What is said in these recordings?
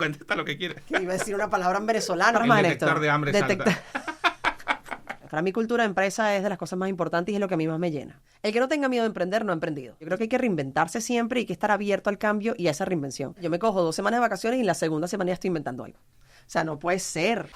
Contesta lo que quieras. Que iba a decir una palabra en venezolano. El detector de hambre salta. Para mí, cultura de empresa es de las cosas más importantes y es lo que a mí más me llena. El que no tenga miedo de emprender no ha emprendido. Yo creo que hay que reinventarse siempre y hay que estar abierto al cambio y a esa reinvención. Yo me cojo 2 semanas de vacaciones y en la segunda semana ya estoy inventando algo. O sea, no puede ser.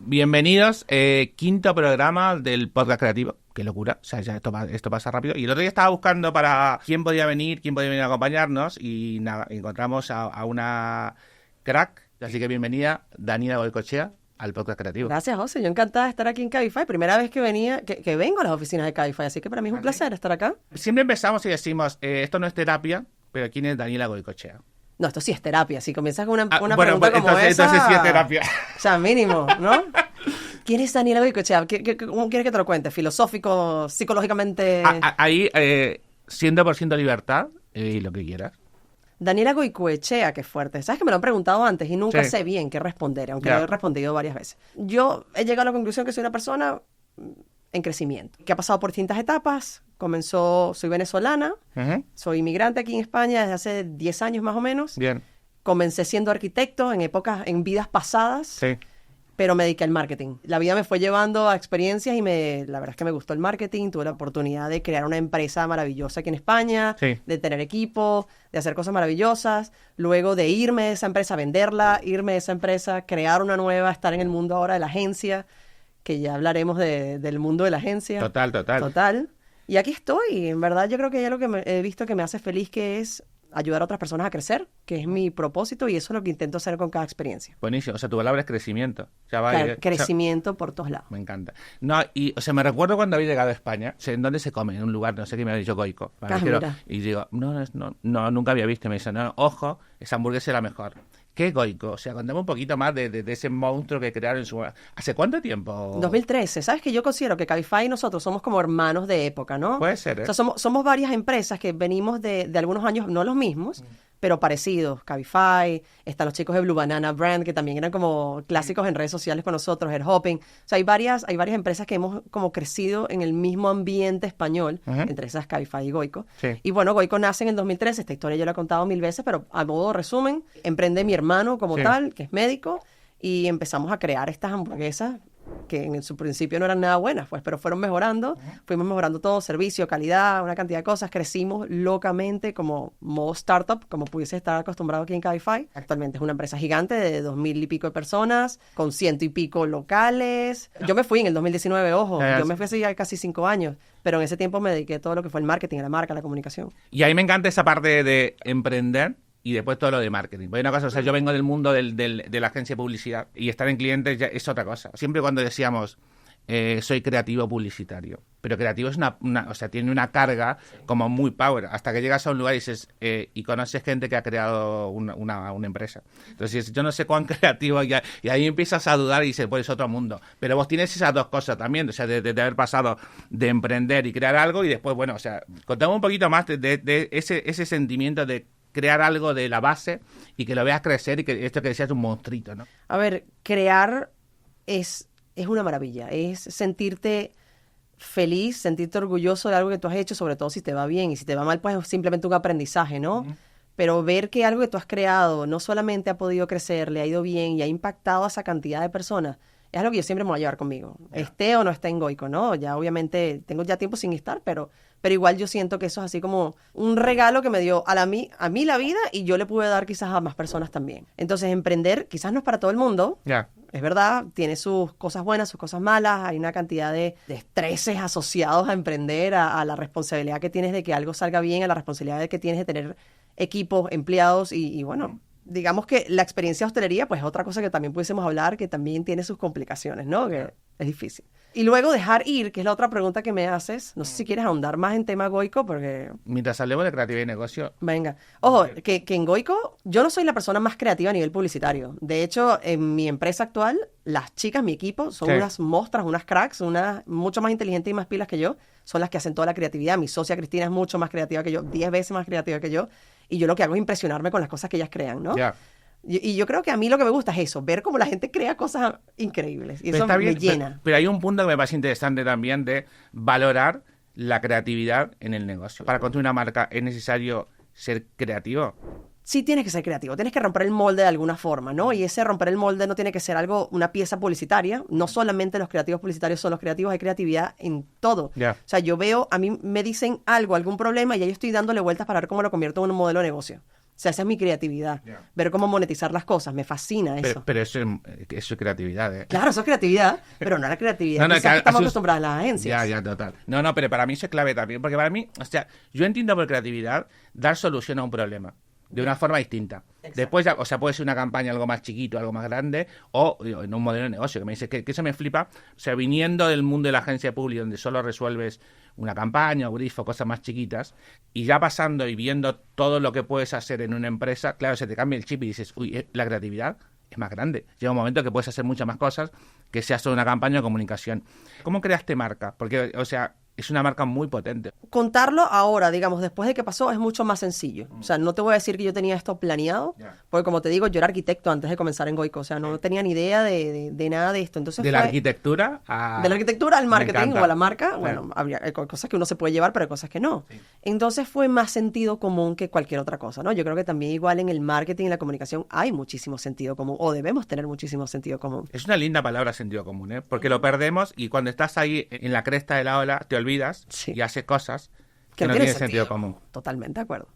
Bienvenidos, quinto programa del podcast creativo. Qué locura, o sea, ya esto pasa rápido. Y el otro día estaba buscando para quién podía venir a acompañarnos y nada, encontramos a una crack. Así que bienvenida, Daniela Goicoechea, al podcast creativo. Gracias, José. Yo encantada de estar aquí en Cabify. Primera vez que vengo a las oficinas de Cabify, así que para mí es un placer estar acá. Siempre empezamos y decimos, esto no es terapia, pero ¿quién es Daniela Goicoechea? No, esto sí es terapia. Si comienzas con una bueno, pregunta como esa... Entonces sí es terapia. O sea, mínimo, ¿no? ¿Quién es Daniela Goicoechea? ¿Cómo quieres que te lo cuente? ¿Filosófico, psicológicamente? Ahí, 100% libertad y lo que quieras. Daniela Goicoechea, qué fuerte. ¿Sabes que me lo han preguntado antes y nunca sé bien qué responder, aunque lo he respondido varias veces? Yo he llegado a la conclusión que soy una persona en crecimiento, que ha pasado por distintas etapas. Soy venezolana, soy inmigrante aquí en España desde hace 10 años más o menos. Bien. Comencé siendo arquitecto en vidas pasadas. Sí. Pero me dediqué al marketing. La vida me fue llevando a experiencias y la verdad es que me gustó el marketing. Tuve la oportunidad de crear una empresa maravillosa aquí en España, de tener equipo, de hacer cosas maravillosas. Luego de irme de esa empresa, venderla, irme de esa empresa, crear una nueva, estar en el mundo ahora de la agencia, que ya hablaremos del mundo de la agencia. Total. Y aquí estoy. Y en verdad yo creo que hay algo que he visto que me hace feliz, que es ayudar a otras personas a crecer, que es mi propósito, y eso es lo que intento hacer con cada experiencia. Buenísimo. O sea, tu palabra es crecimiento. Crecimiento por todos lados. Me encanta. No, y, o sea, me recuerdo cuando había llegado a España, o sea, ¿en dónde se come? En un lugar, no sé qué me había dicho Goico. ¿Vale? Y digo, no, nunca había visto. Y me dice, no, ojo, esa hamburguesa es la mejor. ¿Qué Goico? O sea, contame un poquito más de ese monstruo que crearon en su... ¿Hace cuánto tiempo? 2013. ¿Sabes que yo considero que Cabify y nosotros somos como hermanos de época, ¿no? Puede ser, ¿eh? O sea, somos varias empresas que venimos de algunos años, no los mismos, pero parecidos. Cabify, están los chicos de Blue Banana Brand, que también eran como clásicos en redes sociales con nosotros, Air Hopping. O sea, hay varias empresas que hemos como crecido en el mismo ambiente español, entre esas Cabify y Goico. Sí. Y bueno, Goico nace en el 2013, esta historia yo la he contado 1000 veces, pero a modo de resumen, emprende mi hermano como tal, que es médico, y empezamos a crear estas hamburguesas que en su principio no eran nada buenas, pues, pero fueron mejorando, fuimos mejorando todo, servicio, calidad, una cantidad de cosas, crecimos locamente como modo startup, como pudiese estar acostumbrado aquí en Cabify. Actualmente es una empresa gigante de 2000 y pico de personas, con 100 y pico locales. Yo me fui en el 2019, ojo, yo me fui hace ya casi 5 años, pero en ese tiempo me dediqué a todo lo que fue el marketing, a la marca, a la comunicación. Y a mí me encanta esa parte de emprender y después todo lo de marketing. Porque una cosa, o sea, yo vengo del mundo de la agencia de publicidad y estar en clientes ya es otra cosa. Siempre cuando decíamos, soy creativo publicitario. Pero creativo es o sea, tiene una carga como muy power. Hasta que llegas a un lugar y dices, y conoces gente que ha creado una empresa. Entonces dices, yo no sé cuán creativo, y ahí empiezas a dudar y dices, pues es otro mundo. Pero vos tienes esas dos cosas también, o sea, de haber pasado de emprender y crear algo y después, bueno, o sea, contame un poquito más de ese sentimiento de crear algo de la base y que lo veas crecer y que esto que decías es un monstruito, ¿no? A ver, crear es una maravilla, es sentirte feliz, sentirte orgulloso de algo que tú has hecho, sobre todo si te va bien, y si te va mal, pues es simplemente un aprendizaje, ¿no? Pero ver que algo que tú has creado no solamente ha podido crecer, le ha ido bien y ha impactado a esa cantidad de personas, es algo que yo siempre me voy a llevar conmigo, esté o no esté en Goico, ¿no? Ya obviamente tengo ya tiempo sin estar, pero igual yo siento que eso es así como un regalo que me dio a mí la vida, y yo le pude dar quizás a más personas también. Entonces, emprender quizás no es para todo el mundo. Es verdad, tiene sus cosas buenas, sus cosas malas, hay una cantidad de estreses asociados a emprender, a la responsabilidad que tienes de que algo salga bien, a la responsabilidad que tienes de tener equipos, empleados y bueno, digamos que la experiencia de hostelería, pues es otra cosa que también pudiésemos hablar, que también tiene sus complicaciones, ¿no? Que es difícil. Y luego dejar ir, que es la otra pregunta que me haces. No sé si quieres ahondar más en tema Goico, porque... Mientras hablemos de creatividad y negocio... Venga. Ojo, que en Goico yo no soy la persona más creativa a nivel publicitario. De hecho, en mi empresa actual, las chicas, mi equipo, son unas monstras, unas cracks, unas mucho más inteligentes y más pilas que yo. Son las que hacen toda la creatividad. Mi socia Cristina es mucho más creativa que yo, 10 veces más creativa que yo. Y yo lo que hago es impresionarme con las cosas que ellas crean, ¿no? Y yo creo que a mí lo que me gusta es eso, ver cómo la gente crea cosas increíbles. Y eso Está me bien, llena. pero hay un punto que me parece interesante también de valorar la creatividad en el negocio. Para construir una marca es necesario ser creativo. Sí tienes que ser creativo, tienes que romper el molde de alguna forma, ¿no? Y ese romper el molde no tiene que ser una pieza publicitaria. No solamente los creativos publicitarios son los creativos, hay creatividad en todo. Ya. O sea, yo veo, a mí me dicen algún problema y ya yo estoy dándole vueltas para ver cómo lo convierto en un modelo de negocio. O sea, esa es mi creatividad. Ya. Ver cómo monetizar las cosas, me fascina eso. Pero eso es creatividad, ¿eh? Claro, eso es creatividad, pero no la creatividad No, quizás que estamos eso es- acostumbrados en las agencias. Ya, total. No, pero para mí eso es clave también, porque para mí, o sea, yo entiendo por creatividad dar solución a un problema de una forma distinta. Exacto. Después, o sea, puede ser una campaña algo más chiquito, algo más grande, o en un modelo de negocio, que me dice que eso me flipa. O sea, viniendo del mundo de la agencia pública, donde solo resuelves una campaña, o grifo, cosas más chiquitas, y ya pasando y viendo todo lo que puedes hacer en una empresa, claro, se te cambia el chip y dices, uy, la creatividad es más grande. Llega un momento que puedes hacer muchas más cosas que sea solo una campaña de comunicación. ¿Cómo creaste marca? Porque, o sea, es una marca muy potente. Contarlo ahora, digamos, después de que pasó, es mucho más sencillo. O sea, no te voy a decir que yo tenía esto planeado, Ya. porque como te digo, yo era arquitecto antes de comenzar en Goico, o sea, no tenía ni idea de nada de esto. Entonces De la fue arquitectura a... de la arquitectura al Me marketing encanta. o a la marca, Claro. bueno, hay cosas que uno se puede llevar, pero hay cosas que no. Entonces fue más sentido común que cualquier otra cosa, ¿no? Yo creo que también igual en el marketing y la comunicación hay muchísimo sentido común, o debemos tener muchísimo sentido común. Es una linda palabra sentido común, ¿eh? Porque lo perdemos y cuando estás ahí en la cresta de la ola te olvidas Sí. y haces cosas Que que no tienen sentido común. Totalmente de acuerdo.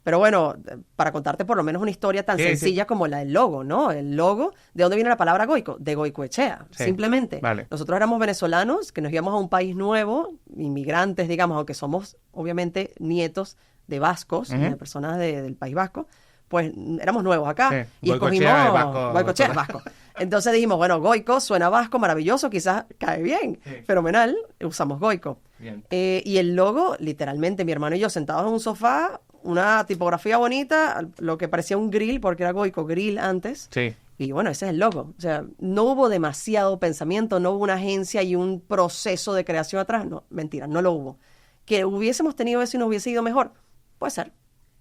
Pero bueno, para contarte por lo menos una historia tan Sí, sencilla como la del logo, ¿no? El logo, ¿de dónde viene la palabra Goico? De Goicoechea, Sí, simplemente. vale. Nosotros éramos venezolanos que nos íbamos a un país nuevo, inmigrantes, digamos, aunque somos obviamente nietos de vascos, Ujú. de personas del País Vasco, pues éramos nuevos acá Sí, y Goicoechea escogimos es vasco. Goicoechea es vasco. Entonces dijimos, bueno, Goico suena vasco, maravilloso, quizás cae bien, Sí. fenomenal, usamos Goico. Bien. Y el logo, literalmente, mi hermano y yo sentados en un sofá, una tipografía bonita, lo que parecía un grill, porque era Goico Grill antes. Sí. Y bueno, ese es el logo. O sea, no hubo demasiado pensamiento, no hubo una agencia y un proceso de creación atrás. No, mentira, no lo hubo. Que hubiésemos tenido eso y nos hubiese ido mejor, puede ser,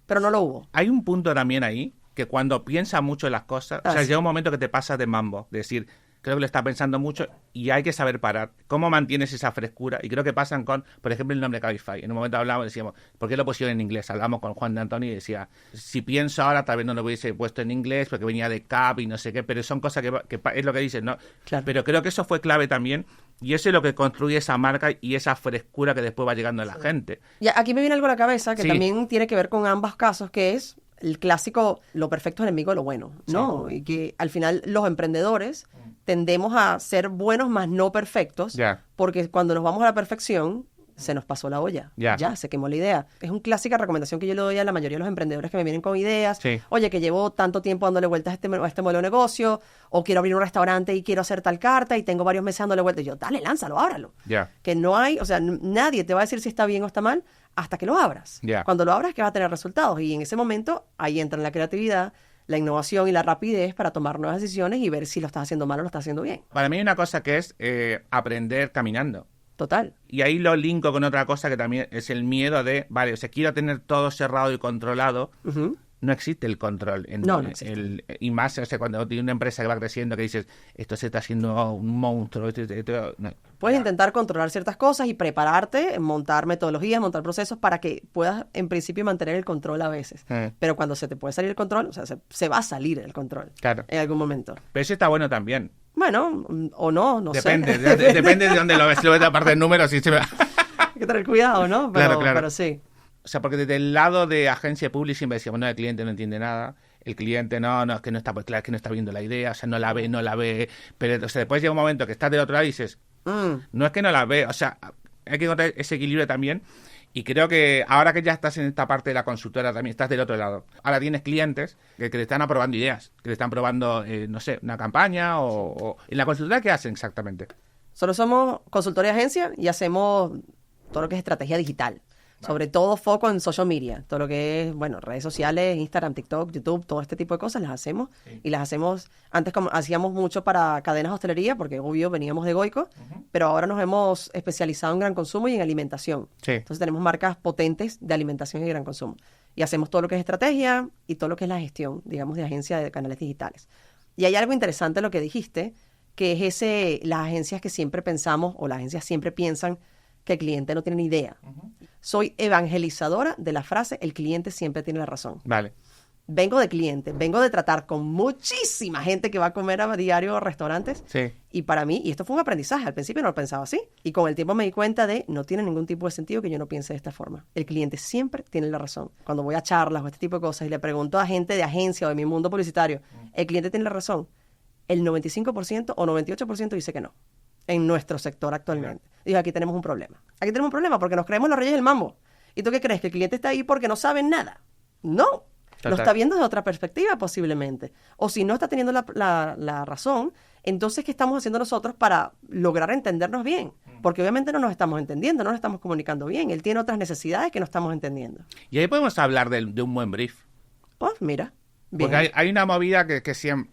pero no lo hubo. Hay un punto también ahí que cuando piensas mucho en las cosas, o sea, sí. llega un momento que te pasas de mambo, de decir, creo que lo está pensando mucho y hay que saber parar. ¿Cómo mantienes esa frescura? Y creo que pasan con, por ejemplo, el nombre Cabify. En un momento hablábamos, decíamos, ¿por qué lo pusieron en inglés? Hablamos con Juan de Antonio y decía, si pienso ahora, tal vez no lo hubiese puesto en inglés porque venía de Cap y no sé qué, pero son cosas que es lo que dices, ¿no? Claro. Pero creo que eso fue clave también y eso es lo que construye esa marca y esa frescura que después va llegando a la gente. Y aquí me viene algo a la cabeza que Sí. también tiene que ver con ambos casos, que es el clásico, lo perfecto es enemigo de lo bueno, ¿no? Y que al final los emprendedores tendemos a ser buenos más no perfectos, Ya. porque cuando nos vamos a la perfección se nos pasó la olla, Ya. se quemó la idea. Es una clásica recomendación que yo le doy a la mayoría de los emprendedores que me vienen con ideas. Sí. Oye, que llevo tanto tiempo dándole vueltas a este modelo de negocio, o quiero abrir un restaurante y quiero hacer tal carta y tengo varios meses dándole vueltas. Y yo, dale, lánzalo, ábralo. Ya. Que no hay, o sea, nadie te va a decir si está bien o está mal hasta que lo abras. Ya. Cuando lo abras es que va a tener resultados. Y en ese momento ahí entra la creatividad, la innovación y la rapidez para tomar nuevas decisiones y ver si lo estás haciendo mal o lo estás haciendo bien. Para mí hay una cosa que es aprender caminando. Total. Y ahí lo linko con otra cosa que también es el miedo de, vale, o sea, quiero tener todo cerrado y controlado. Ujú. No existe el control. No existe. Y más, o sea, cuando tienes una empresa que va creciendo, que dices, esto se está haciendo un monstruo. No. Puedes intentar controlar ciertas cosas y prepararte, montar metodologías, montar procesos para que puedas, en principio, mantener el control a veces. Pero cuando se te puede salir el control, o sea, se va a salir el control. Claro. En algún momento. Pero eso está bueno también. Bueno, o no Depende, sé. depende de dónde lo ves. Si lo ves aparte de números, y se me... Hay que tener cuidado, ¿no? Pero, Claro. pero sí. O sea, porque desde el lado de agencia pública siempre decíamos, no, el cliente no entiende nada, el cliente no, es que no está, pues claro, es que no está viendo la idea, o sea, no la ve, pero o sea, después llega un momento que estás del otro lado y dices, no es que no la ve, o sea, hay que encontrar ese equilibrio también, y creo que ahora que ya estás en esta parte de la consultora también, estás del otro lado, ahora tienes clientes que te están aprobando ideas, que te están probando, no sé, una campaña, o en la consultora, ¿qué hacen exactamente? Solo somos consultoría de agencia y hacemos todo lo que es estrategia digital. Sobre todo foco en social media, todo lo que es, bueno, redes sociales, Instagram, TikTok, YouTube, todo este tipo de cosas las hacemos. Sí. Y las hacemos, antes como hacíamos mucho para cadenas de hostelería, porque obvio veníamos de Goico, pero ahora nos hemos especializado en gran consumo y en alimentación. Sí. Entonces tenemos marcas potentes de alimentación y gran consumo. Y hacemos todo lo que es estrategia y todo lo que es la gestión, digamos, de agencia de canales digitales. Y hay algo interesante en lo que dijiste, que es las agencias que siempre pensamos, o las agencias siempre piensan que el cliente no tiene ni idea. Soy evangelizadora de la frase, el cliente siempre tiene la razón. Vale. Vengo de cliente, vengo de tratar con muchísima gente que va a comer a diario a restaurantes. Sí. Y para mí, y esto fue un aprendizaje, al principio no lo pensaba así. Y con el tiempo me di cuenta de, no tiene ningún tipo de sentido que yo no piense de esta forma. El cliente siempre tiene la razón. Cuando voy a charlas o este tipo de cosas y le pregunto a gente de agencia o de mi mundo publicitario, ¿el cliente tiene la razón? El 95% o 98% dice que no. En nuestro sector actualmente. Digo, aquí tenemos un problema. Aquí tenemos un problema porque nos creemos los reyes del mambo. ¿Y tú qué crees? ¿Que el cliente está ahí porque no sabe nada? No. Lo está viendo desde otra perspectiva posiblemente. O si no está teniendo la razón, entonces, ¿qué estamos haciendo nosotros para lograr entendernos bien? Porque obviamente no nos estamos entendiendo, no nos estamos comunicando bien. Él tiene otras necesidades que no estamos entendiendo. Y ahí podemos hablar de un buen brief. Pues mira, bien. Porque hay una movida que siempre,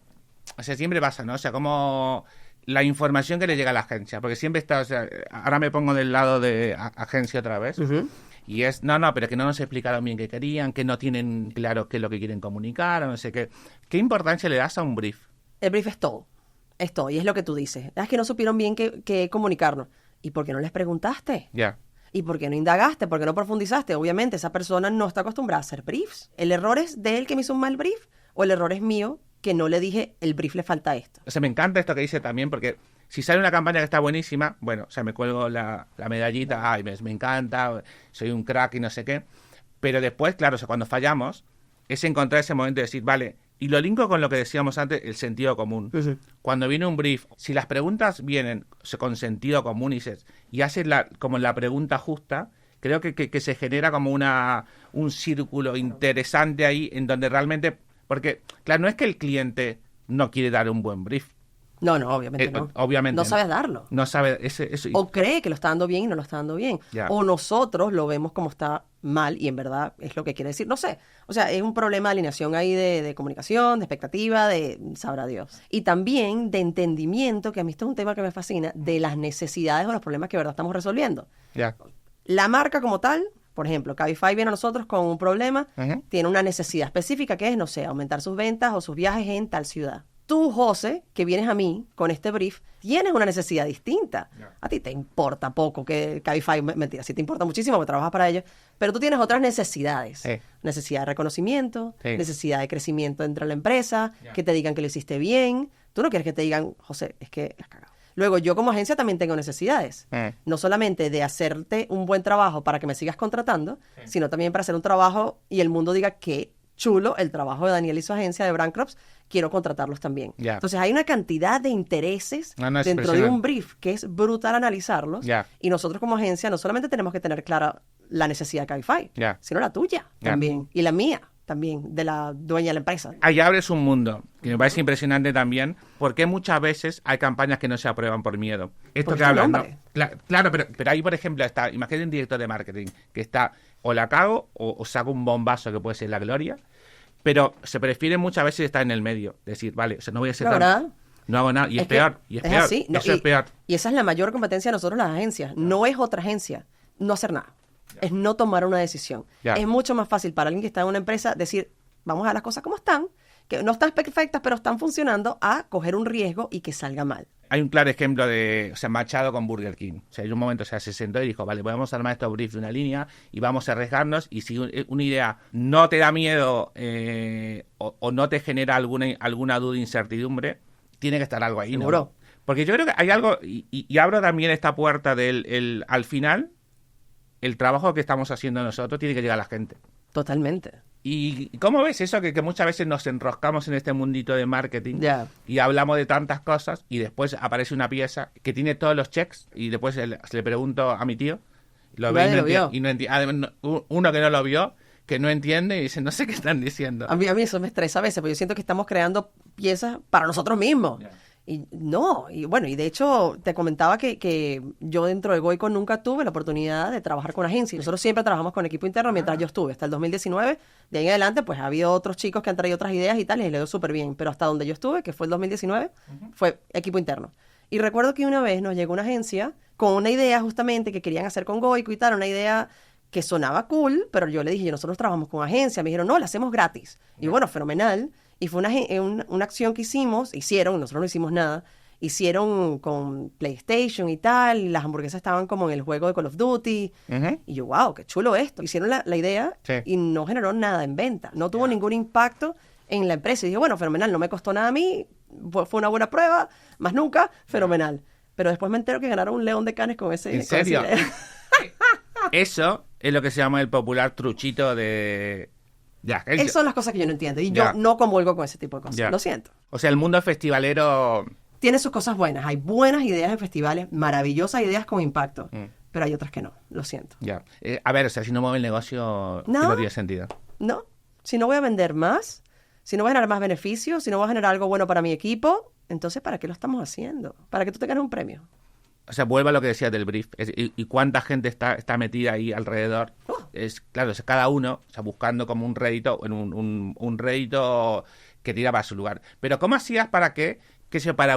o sea, siempre pasa, ¿no? O sea, como la información que le llega a la agencia. Porque siempre está, o sea, ahora me pongo del lado de agencia otra vez. Y es, no, pero que no nos explicaron bien qué querían, que no tienen claro qué es lo que quieren comunicar, o no sé qué. ¿Qué importancia le das a un brief? El brief es todo. Es todo. Y es lo que tú dices. Es que no supieron bien qué comunicarnos. ¿Y por qué no les preguntaste? Ya. ¿Y por qué no indagaste? ¿Por qué no profundizaste? Obviamente, esa persona no está acostumbrada a hacer briefs. ¿El error es de él que me hizo un mal brief? ¿O el error es mío que no le dije, el brief le falta esto? O sea, me encanta esto que dice también, porque si sale una campaña que está buenísima, bueno, o sea, me cuelgo la medallita, ay, me encanta, soy un crack y no sé qué. Pero después, claro, o sea, cuando fallamos, es encontrar ese momento de decir, vale, y lo linko con lo que decíamos antes, el sentido común. Sí. Cuando viene un brief, si las preguntas vienen con sentido común y haces como la pregunta justa, creo que se genera como un círculo interesante ahí en donde realmente, porque, claro, no es que el cliente no quiere dar un buen brief. No, obviamente no. Obviamente no sabes darlo. No sabe eso. O cree que lo está dando bien y no lo está dando bien. Ya. O nosotros lo vemos como está mal y en verdad es lo que quiere decir. No sé. O sea, es un problema de alineación ahí de comunicación, de expectativa, de sabrá Dios. Y también de entendimiento, que a mí esto es un tema que me fascina, de las necesidades o los problemas que de verdad estamos resolviendo. Ya. La marca como tal, por ejemplo, Cabify viene a nosotros con un problema, tiene una necesidad específica que es, no sé, aumentar sus ventas o sus viajes en tal ciudad. Tú, José, que vienes a mí con este brief, tienes una necesidad distinta. A ti te importa poco que Cabify, mentira, sí te importa muchísimo porque trabajas para ellos, pero tú tienes otras necesidades. Necesidad de reconocimiento, necesidad de crecimiento dentro de la empresa, que te digan que lo hiciste bien. Tú no quieres que te digan, José, es que has cagado. Luego, yo como agencia también tengo necesidades. No solamente de hacerte un buen trabajo para que me sigas contratando, sino también para hacer un trabajo y el mundo diga que chulo el trabajo de Daniel y su agencia de Brand Crops, quiero contratarlos también. Entonces hay una cantidad de intereses dentro de un brief que es brutal analizarlos y nosotros como agencia no solamente tenemos que tener clara la necesidad de Cabify, sino la tuya también y la mía también, de la dueña de la empresa. Ahí abres un mundo que me parece impresionante también, porque muchas veces hay campañas que no se aprueban por miedo. Esto que hablas, ¿no? Claro, pero ahí, por ejemplo, está, imagínate un director de marketing que está, o la cago, o saco un bombazo que puede ser la gloria, pero se prefiere muchas veces estar en el medio. Decir, vale, o sea, no voy a ser no hago nada, y es peor, y es peor. Así. Eso es peor. Y esa es la mayor competencia de nosotros las agencias. No es otra agencia, no hacer nada. Es no tomar una decisión. Es mucho más fácil para alguien que está en una empresa decir, vamos a ver las cosas como están, que no están perfectas, pero están funcionando, a coger un riesgo y que salga mal. Hay un claro ejemplo de, o sea, Machado con Burger King. O sea, en un momento se sentó y dijo, vale, podemos armar estos briefs de una línea y vamos a arriesgarnos, y si una idea no te da miedo o no te genera alguna duda e incertidumbre, tiene que estar algo ahí, ¿no? Seguro. Porque yo creo que hay algo, y abro también esta puerta del al final, el trabajo que estamos haciendo nosotros tiene que llegar a la gente. Totalmente. ¿Y cómo ves eso? Que muchas veces nos enroscamos en este mundito de marketing y hablamos de tantas cosas y después aparece una pieza que tiene todos los checks y después le pregunto a mi tío, lo ve y no entiende. Uno que no lo vio, que no entiende y dice, no sé qué están diciendo. A mí eso me estresa a veces, porque yo siento que estamos creando piezas para nosotros mismos. Y no, y bueno, y de hecho te comentaba que yo dentro de Goico nunca tuve la oportunidad de trabajar con agencias. Nosotros siempre trabajamos con equipo interno mientras yo estuve, hasta el 2019. De ahí en adelante, pues ha habido otros chicos que han traído otras ideas y tal, y les dio súper bien. Pero hasta donde yo estuve, que fue el 2019, fue equipo interno. Y recuerdo que una vez nos llegó una agencia con una idea justamente que querían hacer con Goico y tal, una idea que sonaba cool, pero yo le dije, nosotros trabajamos con agencia. Me dijeron, no, la hacemos gratis. Y bueno, fenomenal. Y fue una acción que hicieron, nosotros no hicimos nada, hicieron con PlayStation y tal, y las hamburguesas estaban como en el juego de Call of Duty. Y yo, wow, qué chulo esto. Hicieron la idea y no generó nada en venta. No tuvo ningún impacto en la empresa. Y dije, bueno, fenomenal, no me costó nada a mí, fue una buena prueba, más nunca, fenomenal. Pero después me entero que ganaron un León de Cannes con ese. ¿En serio? Eso es lo que se llama el popular truchito de... Esas son las cosas que yo no entiendo. Y yo no convuelvo con ese tipo de cosas. Lo siento. O sea, el mundo festivalero... Tiene sus cosas buenas. Hay buenas ideas en festivales, maravillosas ideas con impacto. Pero hay otras que no. Lo siento. A ver, o sea, si no mueve el negocio, no tiene sentido. No. Si no voy a vender más, si no voy a generar más beneficios, si no voy a generar algo bueno para mi equipo, entonces, ¿para qué lo estamos haciendo? ¿Para que tú te ganes un premio? O sea, vuelve a lo que decías del brief. Y cuánta gente está metida ahí alrededor. Claro, es cada uno, o sea, buscando como un rédito, un rédito que tira para su lugar. Pero ¿cómo hacías para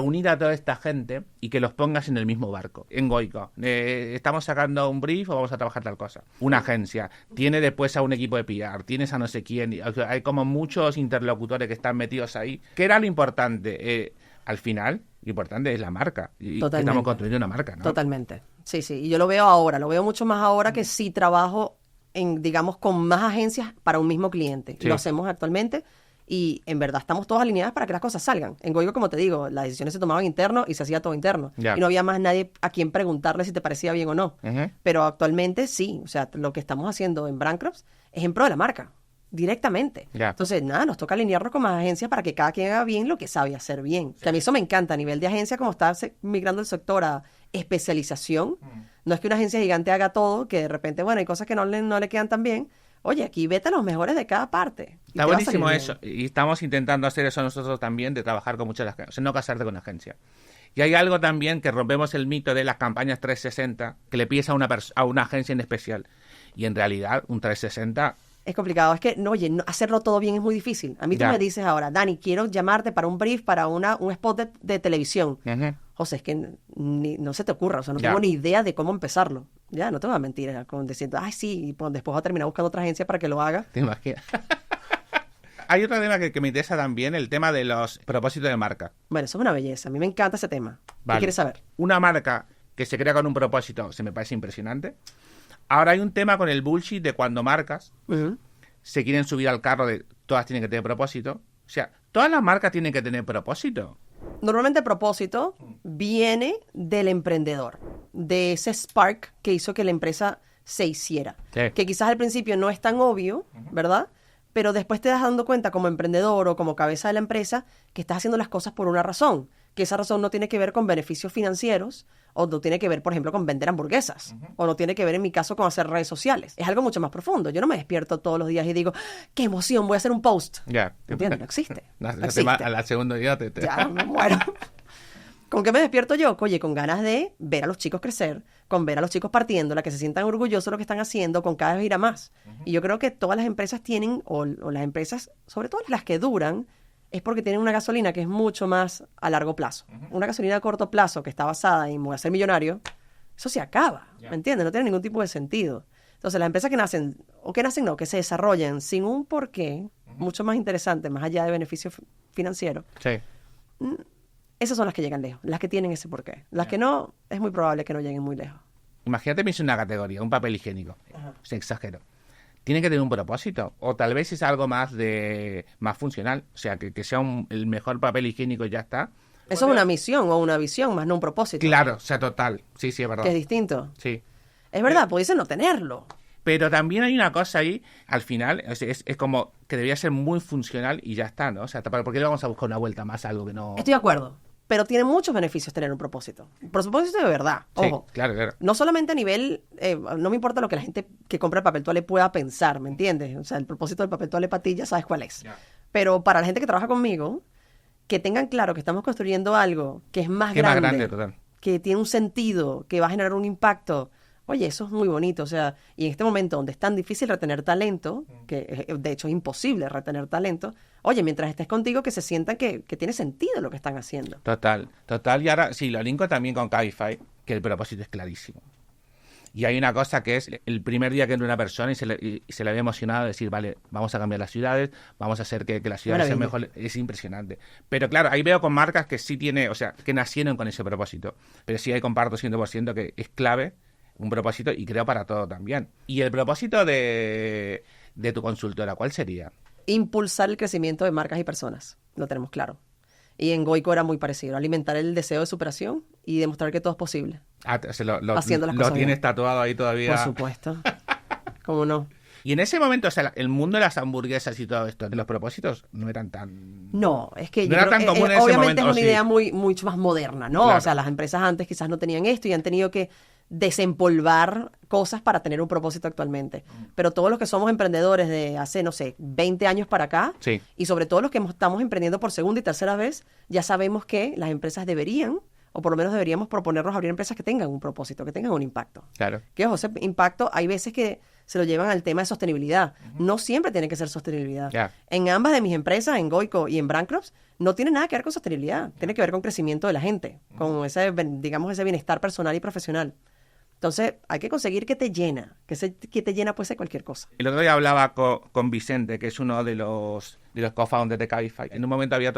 unir a toda esta gente y que los pongas en el mismo barco? En Goico, estamos sacando un brief o vamos a trabajar tal cosa. Una agencia tiene después a un equipo de PR, tienes a no sé quién. O sea, hay como muchos interlocutores que están metidos ahí. ¿Qué era lo importante? Al final, lo importante es la marca. Y estamos construyendo una marca, ¿no? Totalmente. Sí, sí. Y yo lo veo ahora, lo veo mucho más ahora que sí trabajo digamos, con más agencias para un mismo cliente. Sí. Lo hacemos actualmente y en verdad estamos todos alineadas para que las cosas salgan. En Goico, como te digo, las decisiones se tomaban interno y se hacía todo interno. Y no había más nadie a quien preguntarle si te parecía bien o no. Pero actualmente sí. O sea, lo que estamos haciendo en Brandcroft es en pro de la marca. Directamente. Entonces, nada, nos toca alinearnos con más agencias para que cada quien haga bien lo que sabe hacer bien. Que a mí eso me encanta. A nivel de agencia, como está migrando el sector a especialización, no es que una agencia gigante haga todo, que de repente, bueno, hay cosas que no le quedan tan bien. Oye, aquí vete a los mejores de cada parte. Está buenísimo eso. Y estamos intentando hacer eso nosotros también, de trabajar con muchas agencias. O sea, no casarte con agencia. Y hay algo también que rompemos el mito de las campañas 360, que le pides a una agencia en especial. Y en realidad, un 360... Es complicado. Es que, hacerlo todo bien es muy difícil. A mí tú me dices ahora, Dani, quiero llamarte para un brief, para un spot de televisión. José, es que no se te ocurra. O sea, no tengo ni idea de cómo empezarlo. Ya, no te voy a mentir. Con decir, sí, y después voy a terminar buscando otra agencia para que lo haga. ¿Te imaginas? Hay otro tema que me interesa también, el tema de los propósitos de marca. Bueno, eso es una belleza. A mí me encanta ese tema. ¿Qué quieres saber? Una marca que se crea con un propósito se me parece impresionante. Ahora hay un tema con el bullshit de cuando marcas se quieren subir al carro de todas tienen que tener propósito. O sea, todas las marcas tienen que tener propósito. Normalmente el propósito viene del emprendedor, de ese spark que hizo que la empresa se hiciera. Sí. Que quizás al principio no es tan obvio, ¿verdad? Pero después te das dando cuenta como emprendedor o como cabeza de la empresa que estás haciendo las cosas por una razón. Que esa razón no tiene que ver con beneficios financieros o no tiene que ver, por ejemplo, con vender hamburguesas o no tiene que ver, en mi caso, con hacer redes sociales. Es algo mucho más profundo. Yo no me despierto todos los días y digo, ¡qué emoción! Voy a hacer un post. ¿Entiendes? No existe. No existe. A la segunda día Ya, me muero. ¿Con qué me despierto yo? Oye, con ganas de ver a los chicos crecer, con ver a los chicos partiéndola, que se sientan orgullosos de lo que están haciendo, con cada vez ir a más. Y yo creo que todas las empresas tienen, o las empresas, sobre todo las que duran, es porque tienen una gasolina que es mucho más a largo plazo. Una gasolina a corto plazo que está basada en voy a ser millonario, eso se acaba, ¿me entiendes? No tiene ningún tipo de sentido. Entonces, las empresas que se desarrollan sin un porqué, mucho más interesante, más allá de beneficios financieros, esas son las que llegan lejos, las que tienen ese porqué. Las que no, es muy probable que no lleguen muy lejos. Imagínate, me hice una categoría, un papel higiénico. Se exagero. Tiene que tener un propósito, o tal vez es algo más funcional, o sea, que sea el mejor papel higiénico y ya está. Eso es una misión o una visión, más no un propósito. Claro, o sea, total, sí, es verdad. Que es distinto. Sí. Es verdad, pudiese no tenerlo. Pero también hay una cosa ahí, al final, es como que debería ser muy funcional y ya está, ¿no? O sea, ¿por qué le vamos a buscar una vuelta más a algo que no...? Estoy de acuerdo. Pero tiene muchos beneficios tener un propósito. Propósito de verdad, ojo. Sí, claro. No solamente a nivel, no me importa lo que la gente que compra el papel toalé pueda pensar, ¿me entiendes? O sea, el propósito del papel toalé para ti ya sabes cuál es. Yeah. Pero para la gente que trabaja conmigo, que tengan claro que estamos construyendo algo que es más grande, total. Que tiene un sentido, que va a generar un impacto. Oye, eso es muy bonito, o sea, y en este momento donde es tan difícil retener talento, que de hecho es imposible retener talento, oye, mientras estés contigo, que se sientan que tiene sentido lo que están haciendo. Total. Y ahora, sí, lo linko también con Cabify, que el propósito es clarísimo. Y hay una cosa que es el primer día que entra una persona y se le ve emocionado de decir, vale, vamos a cambiar las ciudades, vamos a hacer que las ciudades sean mejor. Es impresionante. Pero claro, ahí veo con marcas que sí tiene, o sea, que nacieron con ese propósito. Pero sí ahí comparto 100% que es clave un propósito y creo para todo también. Y el propósito de tu consultora, ¿cuál sería? Impulsar el crecimiento de marcas y personas, lo tenemos claro. Y en Goico era muy parecido, alimentar el deseo de superación y demostrar que todo es posible. Haciendo las cosas lo tienes bien. Tatuado ahí todavía. Por supuesto. ¿Cómo no? Y en ese momento, o sea, el mundo de las hamburguesas y todo esto, los propósitos no eran tan... No, es que no era tan común en ese obviamente momento, es una idea mucho más moderna, ¿no? Claro. O sea, las empresas antes quizás no tenían esto y han tenido que desempolvar cosas para tener un propósito actualmente. Pero todos los que somos emprendedores de hace, no sé, 20 años para acá, sí. Y sobre todo los que estamos emprendiendo por segunda y tercera vez, ya sabemos que las empresas deberían, o por lo menos deberíamos proponernos abrir empresas que tengan un propósito, que tengan un impacto. Claro. Que, ojo, ese impacto hay veces que se lo llevan al tema de sostenibilidad. No siempre tiene que ser sostenibilidad. Yeah. En ambas de mis empresas, en Goico y en Brandcrops, no tiene nada que ver con sostenibilidad. Tiene que ver con crecimiento de la gente, con ese, digamos, ese bienestar personal y profesional. Entonces, hay que conseguir que te llena. Que te llena puede ser cualquier cosa. El otro día hablaba con Vicente, que es uno de los co-founders de Cabify. En un momento había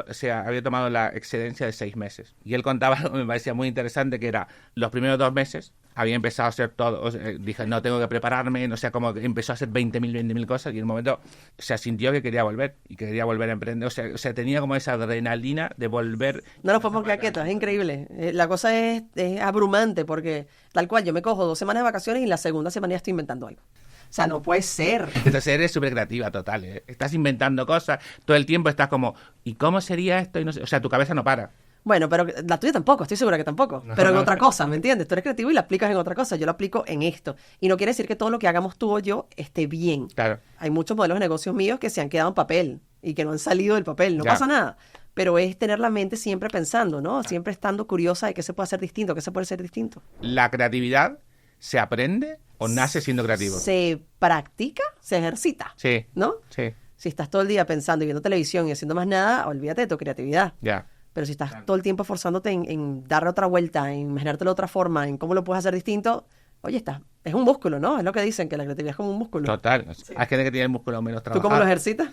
tomado la excedencia de 6 meses. Y él contaba algo que me parecía muy interesante, que era los primeros 2 meses había empezado a hacer todo. O sea, dije, no, tengo que prepararme. No sé, como que empezó a hacer 20.000 cosas. Y en un momento se sintió que quería volver. Y que quería volver a emprender. O sea, tenía como esa adrenalina de volver. No nos podemos quedar quietos, es increíble. La cosa es abrumante porque tal cual, yo me cojo 2 semanas de vacaciones y en la segunda semana ya estoy inventando algo. O sea, no puede ser. Entonces eres súper creativa, total. Estás inventando cosas. Todo el tiempo estás como, ¿y cómo sería esto? Y no sé. O sea, tu cabeza no para. Bueno, pero la tuya tampoco, estoy segura que tampoco. Pero en otra cosa, ¿me entiendes? Tú eres creativo y la aplicas en otra cosa. Yo lo aplico en esto. Y no quiere decir que todo lo que hagamos tú o yo esté bien. Claro. Hay muchos modelos de negocios míos que se han quedado en papel y que no han salido del papel. No pasa nada. Pero es tener la mente siempre pensando, ¿no? Siempre estando curiosa de qué se puede hacer distinto, qué se puede ser distinto. ¿La creatividad se aprende o nace siendo creativo? Se practica, se ejercita. Sí. ¿No? Sí. Si estás todo el día pensando y viendo televisión y haciendo más nada, olvídate de tu creatividad. Ya. Pero si estás todo el tiempo esforzándote en darle otra vuelta, en imaginártelo de otra forma, en cómo lo puedes hacer distinto, oye, es un músculo, ¿no? Es lo que dicen, que la creatividad es como un músculo. Total. Sí. Hay gente que tiene el músculo menos trabajado. ¿Tú cómo lo ejercitas?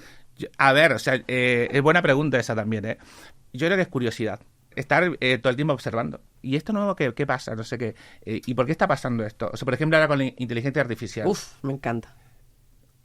A ver, o sea, es buena pregunta esa también, ¿eh? Yo creo que es curiosidad. Estar todo el tiempo observando. ¿Y esto nuevo qué pasa? No sé qué. ¿Y por qué está pasando esto? O sea, por ejemplo, ahora con la inteligencia artificial. Uf, me encanta.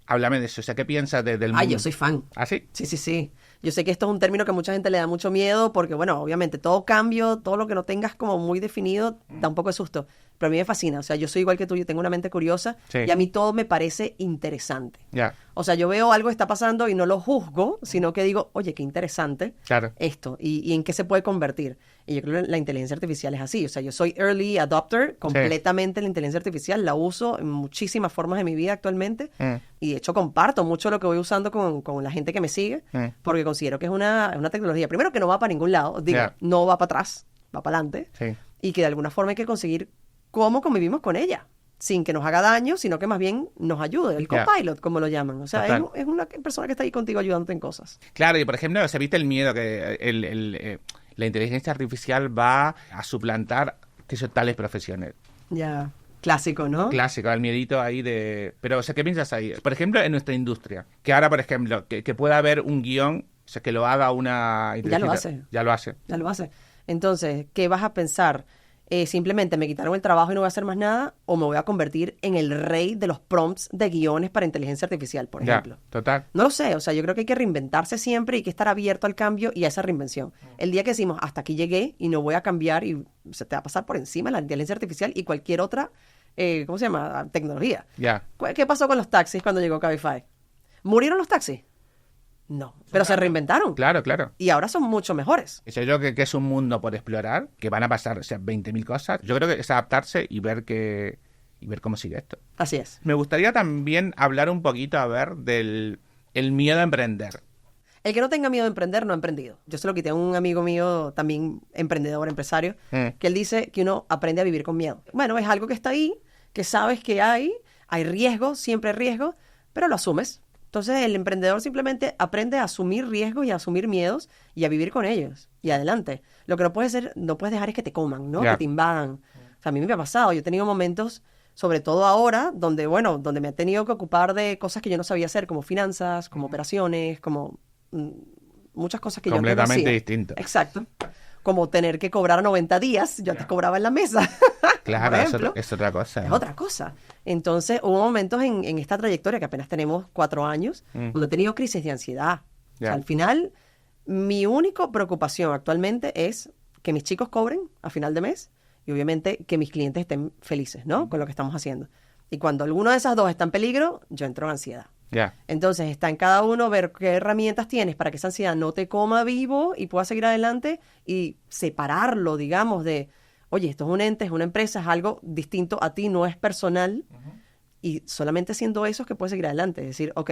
Háblame de eso. O sea, ¿qué piensas del mundo? Yo soy fan. ¿Ah, sí? Sí. Yo sé que esto es un término que a mucha gente le da mucho miedo porque, bueno, obviamente todo cambio, todo lo que no tengas como muy definido, da un poco de susto. Pero a mí me fascina. O sea, yo soy igual que tú, yo tengo una mente curiosa y a mí todo me parece interesante. Ya. O sea, yo veo algo que está pasando y no lo juzgo, sino que digo, oye, qué interesante esto y en qué se puede convertir. Y yo creo que la inteligencia artificial es así. O sea, yo soy early adopter completamente la inteligencia artificial. La uso en muchísimas formas de mi vida actualmente. Y de hecho comparto mucho lo que voy usando con la gente que me sigue porque considero que es una tecnología, primero que no va para ningún lado, digo, no va para atrás, va para adelante. Y que de alguna forma hay que conseguir cómo convivimos con ella, sin que nos haga daño, sino que más bien nos ayude, el copilot, como lo llaman. O sea, es una persona que está ahí contigo ayudándote en cosas. Claro, y por ejemplo, ¿se viste el miedo que la inteligencia artificial va a suplantar tales profesiones? Ya, clásico, ¿no? Clásico, el miedito ahí de... Pero, o sea, ¿qué piensas ahí? Por ejemplo, en nuestra industria, que ahora, por ejemplo, que pueda haber un guión, o sea, que lo haga una inteligencia... Ya lo hace. Entonces, ¿qué vas a pensar? Simplemente me quitaron el trabajo y no voy a hacer más nada, o me voy a convertir en el rey de los prompts de guiones para inteligencia artificial, por ejemplo. Total. No lo sé, o sea, yo creo que hay que reinventarse siempre y hay que estar abierto al cambio y a esa reinvención. El día que decimos, hasta aquí llegué y no voy a cambiar y se te va a pasar por encima la inteligencia artificial y cualquier otra, ¿cómo se llama? Tecnología. ¿Qué pasó con los taxis cuando llegó Cabify? ¿Murieron los taxis? No, pero se reinventaron. Claro. Y ahora son mucho mejores. Yo creo que es un mundo por explorar, que van a pasar, o sea, 20.000 cosas. Yo creo que es adaptarse y ver cómo sigue esto. Así es. Me gustaría también hablar un poquito, a ver, del el miedo a emprender. El que no tenga miedo a emprender no ha emprendido. Yo se lo quité a un amigo mío, también emprendedor, empresario, que él dice que uno aprende a vivir con miedo. Bueno, es algo que está ahí, que sabes que hay riesgo, siempre hay riesgo, pero lo asumes. Entonces el emprendedor simplemente aprende a asumir riesgos y a asumir miedos y a vivir con ellos. Y adelante. Lo que no puedes dejar es que te coman, ¿no? Que te invadan. O sea, a mí me ha pasado. Yo he tenido momentos Sobre todo ahora, donde me he tenido que ocupar de cosas que yo no sabía hacer, como finanzas, como operaciones, como muchas cosas que yo antes no Completamente hacía. distinto. Exacto. Como tener que cobrar 90 días, yo antes cobraba en la mesa. Claro, por es ejemplo. es otra cosa. Es otra cosa. Entonces, hubo momentos en esta trayectoria, que apenas tenemos 4 años, donde he tenido crisis de ansiedad. O sea, Ya. al final, mi única preocupación actualmente es que mis chicos cobren a final de mes y obviamente que mis clientes estén felices, ¿no? Con lo que estamos haciendo. Y cuando alguno de esas dos está en peligro, yo entro en ansiedad. Ya. Entonces, está en cada uno ver qué herramientas tienes para que esa ansiedad no te coma vivo y puedas seguir adelante y separarlo, digamos, de, oye, esto es un ente, es una empresa, es algo distinto a ti, no es personal. Y solamente siendo eso es que puedes seguir adelante. Es decir, ok,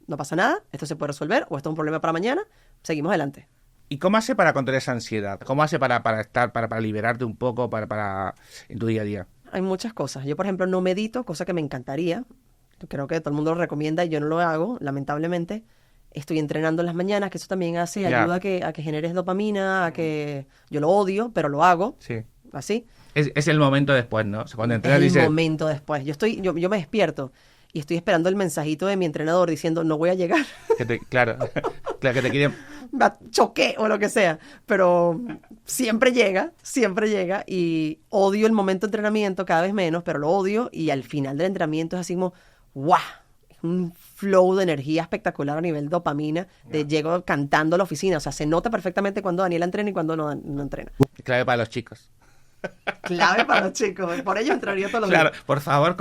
no pasa nada, esto se puede resolver o esto es un problema para mañana, seguimos adelante. ¿Y cómo hace para controlar esa ansiedad? ¿Cómo hace para liberarte un poco en tu día a día? Hay muchas cosas. Yo, por ejemplo, no medito, cosa que me encantaría. Creo que todo el mundo lo recomienda y yo no lo hago, lamentablemente. Estoy entrenando en las mañanas, que eso también ayuda a que generes dopamina, a que yo lo odio, pero lo hago, Sí. así. Es el momento después, ¿no? O sea, cuando Es entrenas el dices, momento después. Yo me despierto y estoy esperando el mensajito de mi entrenador diciendo, no voy a llegar. claro, claro, que te quieren... Me choqué o lo que sea, pero siempre llega y odio el momento de entrenamiento cada vez menos, pero lo odio y al final del entrenamiento es así como, ¡guau! Es un flow de energía espectacular a nivel dopamina, llego cantando a la oficina, o sea, se nota perfectamente cuando Daniela entrena y cuando no entrena. Clave para los chicos. Clave para los chicos, por ello entrenaría todos los Claro, días. por favor,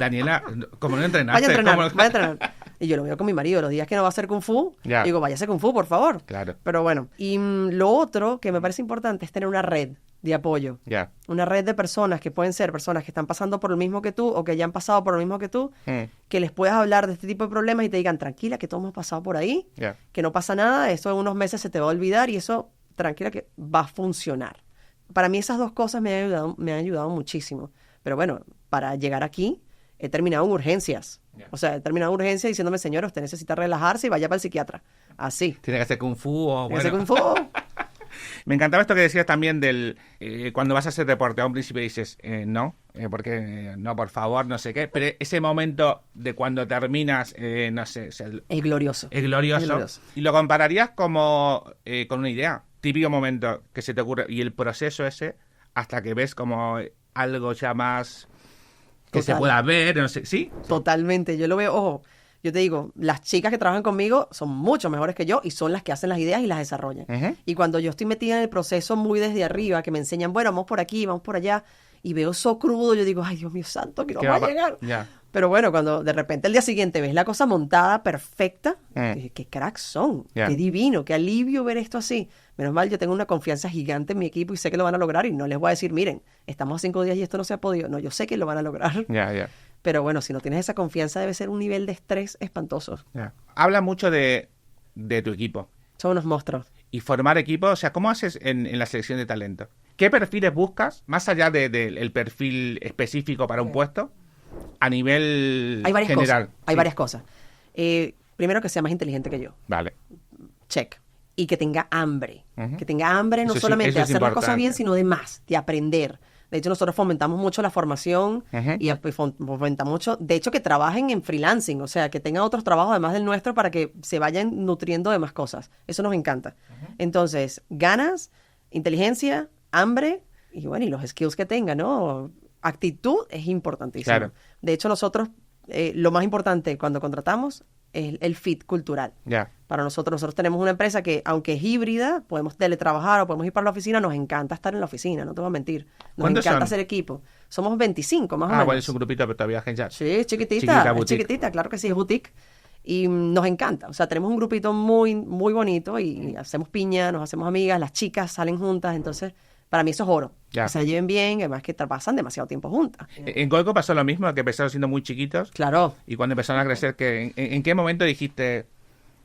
Daniela, como no entrenaste... Vaya a entrenar, ¿cómo- vaya a entrenar. Y yo lo veo con mi marido, los días que no va a hacer Kung Fu, Ya. digo, váyase Kung Fu, por favor. Claro. Pero bueno, y lo otro que me parece importante es tener una red de apoyo. Ya. Una red de personas que pueden ser personas que están pasando por lo mismo que tú o que ya han pasado por lo mismo que tú, que les puedas hablar de este tipo de problemas y te digan, tranquila, que todos hemos pasado por ahí, Ya. que no pasa nada, eso en unos meses se te va a olvidar y eso, tranquila, que va a funcionar. Para mí esas dos cosas me han ayudado muchísimo. Pero bueno, para llegar aquí he terminado en urgencias. Ya. O sea, he terminado en urgencias diciéndome, señor, usted necesita relajarse y vaya para el psiquiatra. Así. Tiene que hacer Kung Fu o... Ese Bueno. Kung Fu. Me encantaba esto que decías también del... cuando vas a hacer deporte, a un principio dices, no, porque no, por favor, no sé qué. Pero ese momento de cuando terminas, no sé, o sea, Es glorioso. es glorioso. Es glorioso. Y lo compararías como con una idea. Típico momento que se te ocurre. Y el proceso ese, hasta que ves como algo ya más que se Total. pueda ver, no sé. ¿Sí? Totalmente. Yo lo veo, ojo, yo te digo, las chicas que trabajan conmigo son mucho mejores que yo y son las que hacen las ideas y las desarrollan. Ujú. Y cuando yo estoy metida en el proceso muy desde arriba, que me enseñan, bueno, vamos por aquí, vamos por allá, y veo eso crudo, yo digo, ay, Dios mío santo, que no ¿Qué va va a a llegar. ya. Pero bueno, cuando de repente el día siguiente ves la cosa montada, perfecta, qué cracks son, Ya. qué divino, qué alivio ver esto así. Menos mal, yo tengo una confianza gigante en mi equipo y sé que lo van a lograr y no les voy a decir, miren, estamos a 5 días y esto no se ha podido. No, yo sé que lo van a lograr. Ya, ya. Pero bueno, si no tienes esa confianza debe ser un nivel de estrés espantoso. Ya. Habla mucho de tu equipo. Son unos monstruos. Y formar equipo, o sea, ¿cómo haces en la selección de talento? ¿Qué perfiles buscas, más allá del perfil específico para un puesto, a nivel Hay varias general? cosas. Hay Sí. varias cosas. Primero que sea más inteligente que yo. Vale. Check. Y que tenga hambre. Ujú. Que tenga hambre no Eso sí, solamente eso de es hacer las cosas importante. bien, sino de más, de aprender. De hecho, nosotros fomentamos mucho la formación Ujú. y fomentamos mucho, de hecho, que trabajen en freelancing, o sea, que tengan otros trabajos además del nuestro para que se vayan nutriendo de más cosas. Eso nos encanta. Entonces, ganas, inteligencia, hambre y bueno, y los skills que tengan, ¿no? Actitud es importantísimo. Claro. De hecho, nosotros, lo más importante cuando contratamos es el fit cultural. Ya. Para nosotros tenemos una empresa que, aunque es híbrida, podemos teletrabajar o podemos ir para la oficina, nos encanta estar en la oficina, no te voy a mentir. Nos ¿Cuántos encanta son? hacer equipo. Somos 25, más o Ah, menos. bueno, es un grupito, pero todavía agencia. Sí, es chiquitita, Chiquita, es boutique. chiquitita, claro que sí, es boutique. Y nos encanta. O sea, tenemos un grupito muy, muy bonito y hacemos piña, nos hacemos amigas, las chicas salen juntas, entonces, para mí eso es oro. Ya. Que se lleven bien, además que pasan demasiado tiempo juntas. En Goico pasó lo mismo, que empezaron siendo muy chiquitos. Claro. Y cuando empezaron a crecer, ¿en qué momento dijiste,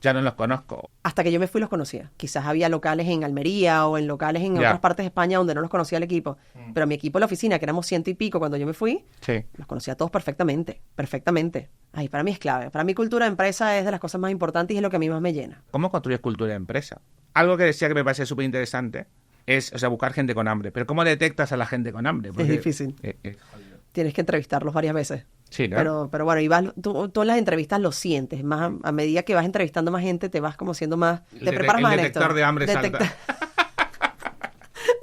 ya no los conozco? Hasta que yo me fui los conocía. Quizás había locales en Almería o en locales en Ya. otras partes de España donde no los conocía el equipo. Pero mi equipo en la oficina, que éramos 100 y pico cuando yo me fui, Sí. los conocía a todos perfectamente, perfectamente. Ay, para mí es clave. Para mí cultura de empresa es de las cosas más importantes y es lo que a mí más me llena. ¿Cómo construyes cultura de empresa? Algo que decía que me parece súper interesante es, o sea, buscar gente con hambre. Pero ¿cómo detectas a la gente con hambre? Es difícil. Jodido. tienes que entrevistarlos varias veces. Sí, ¿no? Pero bueno, y vas, tú en las entrevistas lo sientes. Más a medida que vas entrevistando más gente, te vas como siendo más... Te preparas más en esto. El detector de hambre salta.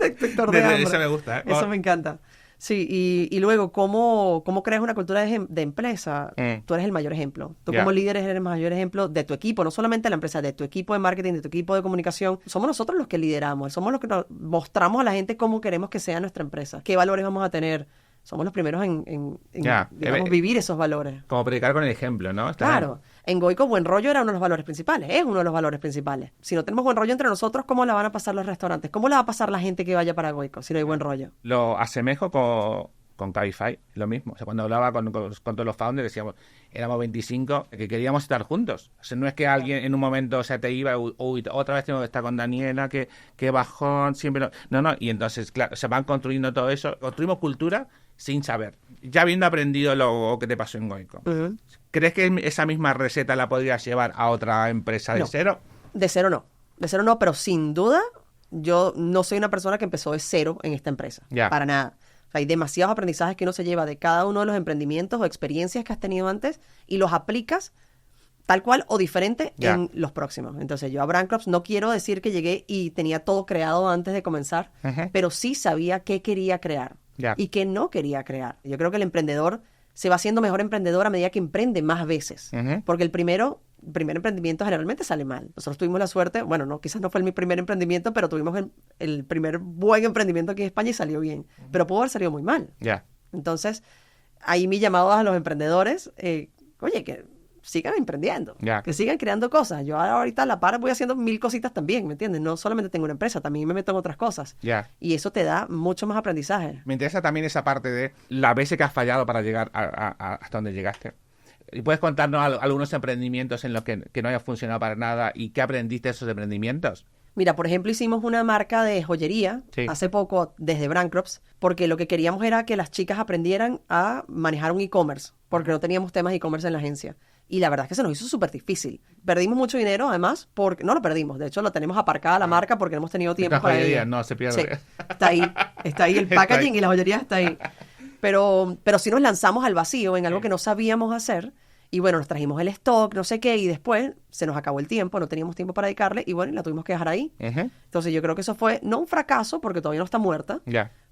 Detector de hambre. Eso me gusta, ¿eh? Eso me encanta. Sí, y luego, ¿cómo creas una cultura de empresa? Tú eres el mayor ejemplo. Tú como líder eres el mayor ejemplo de tu equipo, no solamente de la empresa, de tu equipo de marketing, de tu equipo de comunicación. Somos nosotros los que lideramos, somos los que nos mostramos a la gente cómo queremos que sea nuestra empresa, qué valores vamos a tener. Somos los primeros en digamos, vivir esos valores. Como predicar con el ejemplo, ¿no? Claro. En Goico, buen rollo era uno de los valores principales. Es uno de los valores principales. Si no tenemos buen rollo entre nosotros, ¿cómo la van a pasar los restaurantes? ¿Cómo la va a pasar la gente que vaya para Goico si no hay buen rollo? Lo asemejo con Cabify, lo mismo. O sea, cuando hablaba con todos los founders, decíamos, éramos 25 que queríamos estar juntos. O sea, no es que alguien en un momento te iba, uy, otra vez tengo que estar con Daniela, que bajón, siempre no. Y entonces, claro, se van construyendo todo eso. Construimos cultura sin saber. Ya habiendo aprendido lo que te pasó en Goico. Uh-huh. ¿Crees que esa misma receta la podrías llevar a otra empresa de cero? De cero no. De cero no, pero sin duda yo no soy una persona que empezó de cero en esta empresa. Para nada. O sea, hay demasiados aprendizajes que uno se lleva de cada uno de los emprendimientos o experiencias que has tenido antes y los aplicas tal cual o diferente en los próximos. Entonces, yo a Brand Crops no quiero decir que llegué y tenía todo creado antes de comenzar, pero sí sabía qué quería crear y qué no quería crear. Yo creo que el emprendedor se va haciendo mejor emprendedor a medida que emprende más veces. Porque el primer emprendimiento generalmente sale mal. Nosotros tuvimos la suerte, bueno, no, quizás no fue mi primer emprendimiento, pero tuvimos el primer buen emprendimiento aquí en España y salió bien. Pero pudo haber salido muy mal. Entonces, ahí mi llamado a los emprendedores, oye, que sigan emprendiendo, que sigan creando cosas. Yo ahorita a la par voy haciendo 1000 cositas también, ¿me entiendes? No solamente tengo una empresa, también me meto en otras cosas. Y eso te da mucho más aprendizaje. Me interesa también esa parte de las veces que has fallado para llegar hasta donde llegaste. ¿Y puedes contarnos algunos emprendimientos en los que no haya funcionado para nada y qué aprendiste de esos emprendimientos? Mira, por ejemplo, hicimos una marca de joyería hace poco desde Brand Crops, porque lo que queríamos era que las chicas aprendieran a manejar un e-commerce, porque no teníamos temas de e-commerce en la agencia. Y la verdad es que se nos hizo súper difícil. Perdimos mucho dinero, además, porque no lo perdimos. De hecho, lo tenemos aparcada la marca porque no hemos tenido tiempo para ella. No, se pierde. Sí, está ahí el packaging y la joyería está ahí. Pero sí nos lanzamos al vacío en algo que no sabíamos hacer. Y bueno, nos trajimos el stock, no sé qué, y después se nos acabó el tiempo, no teníamos tiempo para dedicarle, y bueno, y la tuvimos que dejar ahí. Entonces yo creo que eso fue, no un fracaso, porque todavía no está muerta,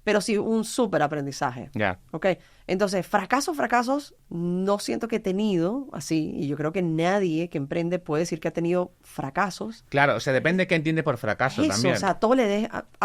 pero sí un súper aprendizaje. ¿Ok? Entonces, fracasos, no siento que he tenido así, y yo creo que nadie que emprende puede decir que ha tenido fracasos. Claro, o sea, depende de qué entiende por fracaso también. O sea, a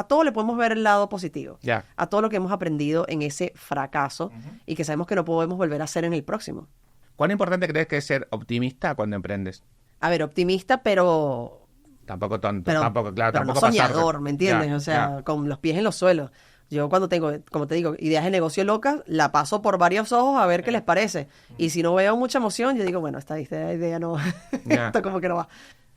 todo le podemos ver el lado positivo. A todo lo que hemos aprendido en ese fracaso, y que sabemos que no podemos volver a hacer en el próximo. ¿Cuán importante crees que es ser optimista cuando emprendes? A ver, optimista, pero... Tampoco tonto, tampoco, claro, pero tampoco no soñador, ¿me entiendes? O sea, con los pies en los suelos. Yo cuando tengo, como te digo, ideas de negocio locas, la paso por varios ojos a ver qué les parece. Y si no veo mucha emoción, yo digo, bueno, esta idea no... Esto como que no va.